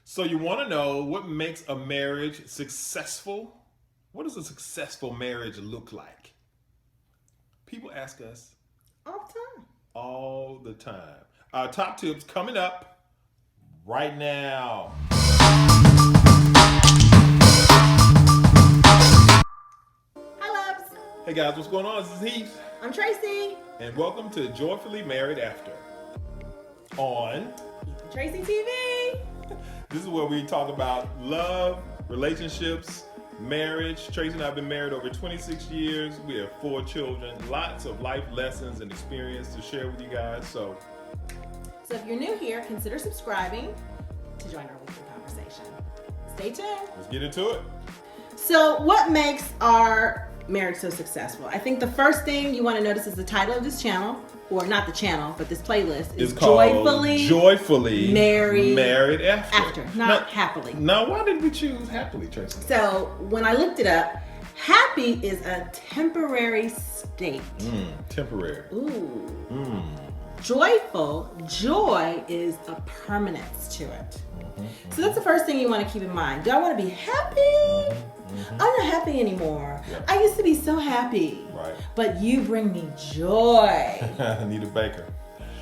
So you want to know what makes a marriage successful? What does a successful marriage look like? People ask us All the time. all the time. Our top tips coming up right now. Hi, loves. Hey guys, what's going on? This is Heath, I'm Tracy. and welcome to Joyfully Married After. On Tracy TV. This is where we talk about love, relationships, marriage. Tracy and I have been married over 26 years. We have 4 children, lots of life lessons and experience to share with you guys. So if you're new here, consider subscribing to join our weekly conversation. Stay tuned. Let's get into it. So what makes our marriage so successful? I think the first thing you want to notice is the title of this channel, or not the channel, but this playlist is Joyfully Married After. Not happily. Now, why did we choose happily, Tracy? So when I looked it up, happy is a temporary state. Temporary. Ooh. Joyful, joy is a permanence to it. So that's the first thing you want to keep in mind. Do I want to be happy? I'm not happy anymore. Yeah. I used to be so happy. Right. But you bring me joy. Anita Baker.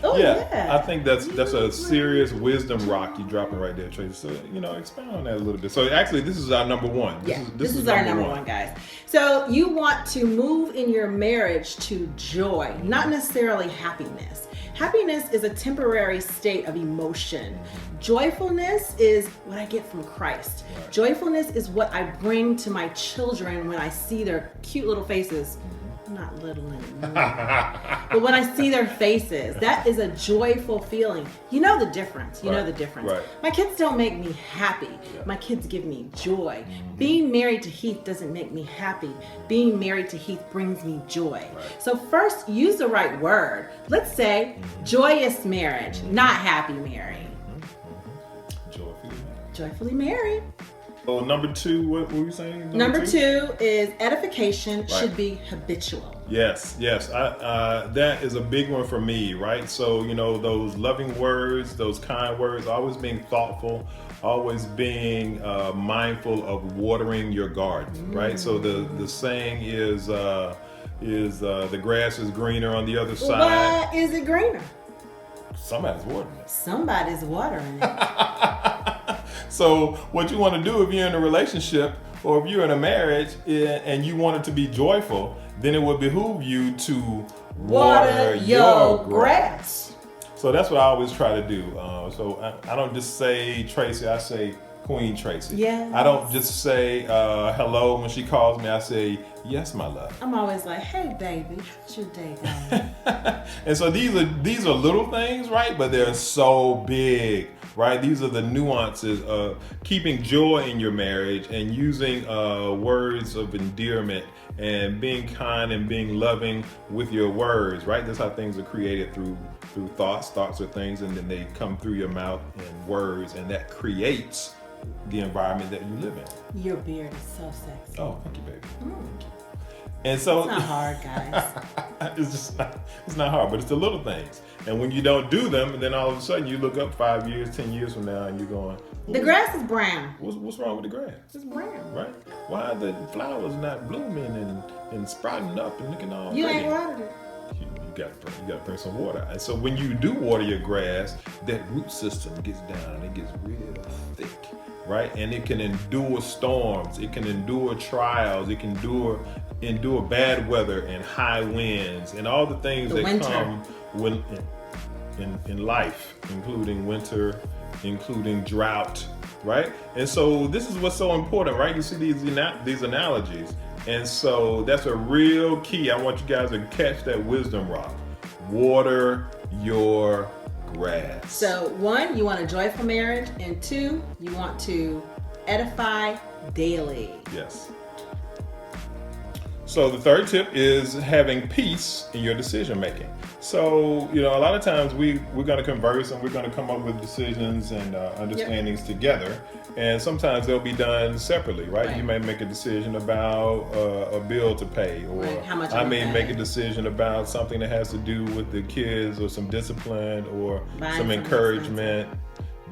Oh, yeah. I think that's a serious wisdom rock you're dropping right there, Tracy. So, expand on that a little bit. So actually, this is our number one. This is our number one, guys. So you want to move in your marriage to joy, not necessarily happiness. Happiness is a temporary state of emotion. Joyfulness is what I get from Christ. Right. Joyfulness is what I bring to my children when I see their cute little faces. Not little anymore. But when I see their faces, that is a joyful feeling. You know the difference. You know the difference. Right. My kids don't make me happy. Yeah. My kids give me joy. Being married to Heath doesn't make me happy. Being married to Heath brings me joy. Right. So first, use the right word. Let's say joyous marriage, not happy marriage. Joyfully married. Joyfully married. So number 2, what were you saying? Number two is edification Right. should be habitual. Yes. That is a big one for me, right? So, those loving words, those kind words, always being thoughtful, always being mindful of watering your garden, right? So the saying is the grass is greener on the other side. Why is it greener? Somebody's watering it. Somebody's watering it. So what you want to do if you're in a relationship or if you're in a marriage and you want it to be joyful, then it would behoove you to water your grass. So that's what I always try to do. So I don't just say Tracy, I say Queen Tracy. Yes. I don't just say hello when she calls me. I say, yes, my love. I'm always like, hey, baby, how's your day going? And so these are little things, right? But they're so big, right? These are the nuances of keeping joy in your marriage and using words of endearment and being kind and being loving with your words, right? That's how things are created through thoughts. Thoughts are things, and then they come through your mouth in words, and that creates the environment that you live in. Your beard is so sexy. Oh, thank you, baby. And so It's not hard, guys. it's not hard, but it's the little things. And when you don't do them, then all of a sudden you look up 5 years, 10 years from now, and you're going, The grass is brown. what's wrong with the grass? It's brown. Right? Why are the flowers not blooming and sprouting up and looking all You pretty? ain't watered it. You gotta bring some water. And so when you do water your grass, that root system gets down, it gets real thick, right? And it can endure storms, it can endure trials, it can endure bad weather and high winds and all the things that come when in life, including winter, including drought, right? And so this is what's so important, right? You see these analogies. And so that's a real key. I want you guys to catch that wisdom rock. Water your grass. So 1, you want a joyful marriage, and 2, you want to edify daily. Yes. So the third tip is having peace in your decision making. So, a lot of times we're going to converse and we're going to come up with decisions and understandings together. And sometimes they'll be done separately, right? You may make a decision about a bill to pay, or how much I may make a decision about something that has to do with the kids or some discipline or some encouragement.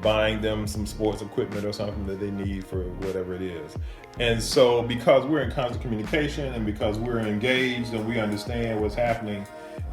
buying them some sports equipment or something that they need for whatever it is. And so because we're in constant communication and because we're engaged and we understand what's happening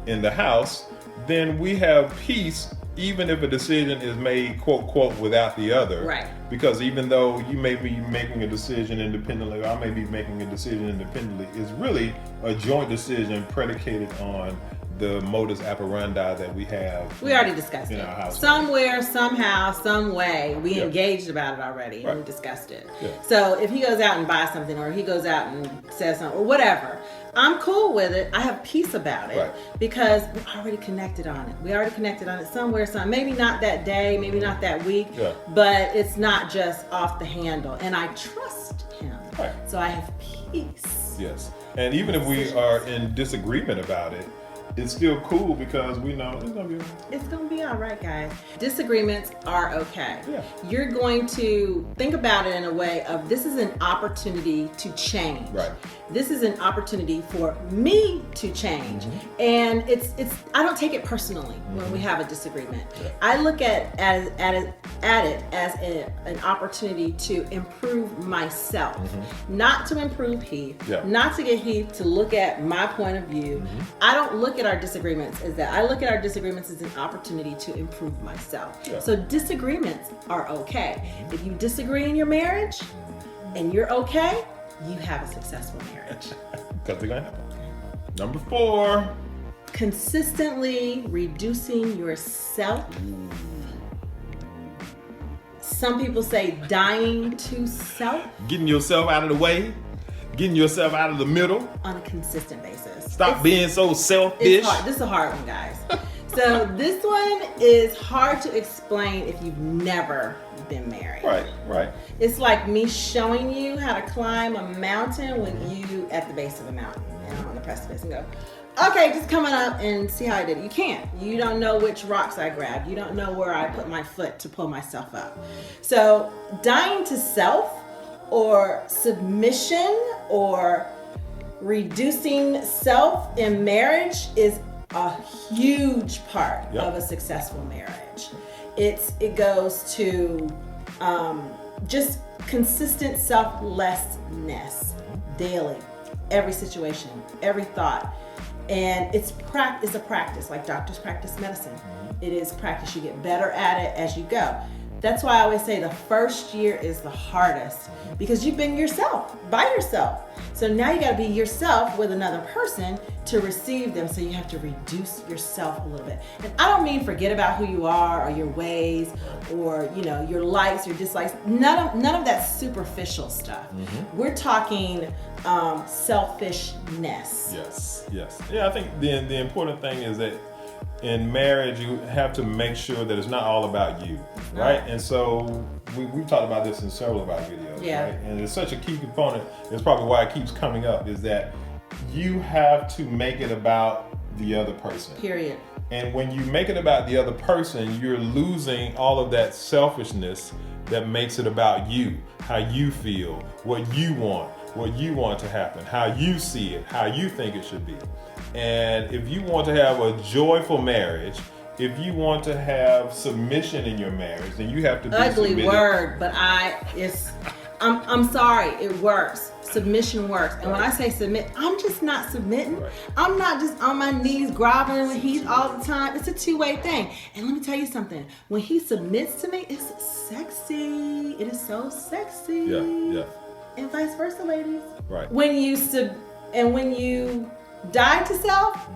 in the house, then we have peace even if a decision is made, quote, quote, without the other. Right. Because even though you may be making a decision independently, or I may be making a decision independently, it's really a joint decision predicated on the modus operandi that we have. We already discussed it. Our house. Somewhere, somehow, some way, we engaged about it already, and we discussed it. Yeah. So if he goes out and buys something, or he goes out and says something, or whatever, I'm cool with it. I have peace about it because we already connected on it. We already connected on it somewhere, maybe not that day, maybe not that week, but it's not just off the handle. And I trust him. Right. So I have peace. Yes. And even if we are in disagreement about it, it's still cool because we know it's gonna be all right. It's gonna be all right, guys. Disagreements are okay. Yeah. You're going to think about it in a way of, this is an opportunity to change. Right. This is an opportunity for me to change. And it's I don't take it personally when we have a disagreement. Yeah. I look at it as an opportunity to improve myself, not to improve Heath, not to get Heath to look at my point of view. I don't look at our disagreements as that. I look at our disagreements as an opportunity to improve myself. Yeah. So disagreements are okay. If you disagree in your marriage and you're okay, you have a successful marriage. Because they're gonna happen. Number 4. Consistently reducing yourself. Some people say dying to self. Getting yourself out of the way. Getting yourself out of the middle. On a consistent basis. Stop being so selfish. It's hard. This is a hard one, guys. So this one is hard to explain if you've never been married. Right. It's like me showing you how to climb a mountain when you at the base of the mountain and I'm on the precipice and go, okay, just coming up and see how I did it. You can't. You don't know which rocks I grabbed. You don't know where I put my foot to pull myself up. So dying to self or submission or reducing self in marriage is a huge part of a successful marriage. It goes to just consistent selflessness daily, every situation, every thought. And it's a practice, like doctors practice medicine. It is practice. You get better at it as you go. That's why I always say the first year is the hardest because you've been yourself, by yourself. So now you got to be yourself with another person to receive them. So you have to reduce yourself a little bit. And I don't mean forget about who you are or your ways or, your likes, your dislikes. None of that superficial stuff. We're talking selfishness. Yes. Yeah, I think the important thing is that in marriage, you have to make sure that it's not all about you, right? And so we've talked about this in several of our videos, right? And it's such a key component. It's probably why it keeps coming up, is that you have to make it about the other person. Period. And when you make it about the other person, you're losing all of that selfishness that makes it about you, how you feel, what you want to happen, how you see it, how you think it should be. And if you want to have a joyful marriage, if you want to have submission in your marriage, then you have to be ugly submitted. Word, but I'm sorry, it works. Submission works. And when I say submit, I'm just not submitting. I'm not just on my knees groveling with Heath all the time. It's a two-way thing. And let me tell you something. When he submits to me, it's sexy. It is so sexy. Yeah. And vice versa, ladies. Right. When you die to self,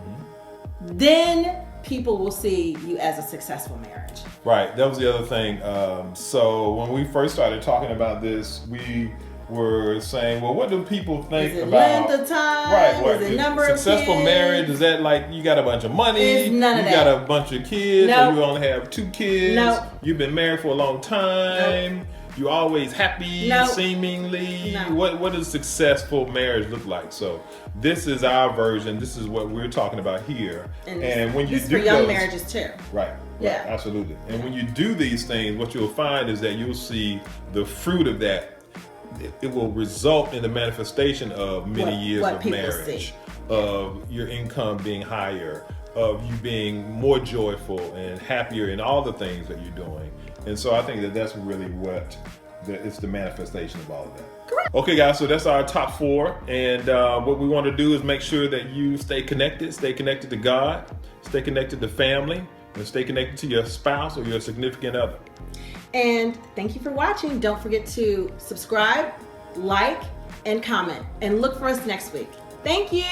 then people will see you as a successful marriage. Right. That was the other thing. So when we first started talking about this, we were saying, well, what do people think about length of time? Right. Is it number of kids? Successful marriage? Is that like you got a bunch of money? It's none of that. You got a bunch of kids, Nope. or you only have 2 kids? Nope. You've been married for a long time? Nope. You're always happy, Nope. seemingly? No. What does successful marriage look like? So this is our version. This is what we're talking about here. And when you this do for young those, marriages too. Right. Yeah. Absolutely. And when you do these things, what you'll find is that you'll see the fruit of that. It will result in the manifestation of many years of marriage, of your income being higher, of you being more joyful and happier in all the things that you're doing. And so I think that that's really what it's the manifestation of all of that. Correct. Okay, guys, so that's our top 4. And what we want to do is make sure that you stay connected to God, stay connected to family, and stay connected to your spouse or your significant other. And thank you for watching. Don't forget to subscribe, like, and comment. And look for us next week. Thank you.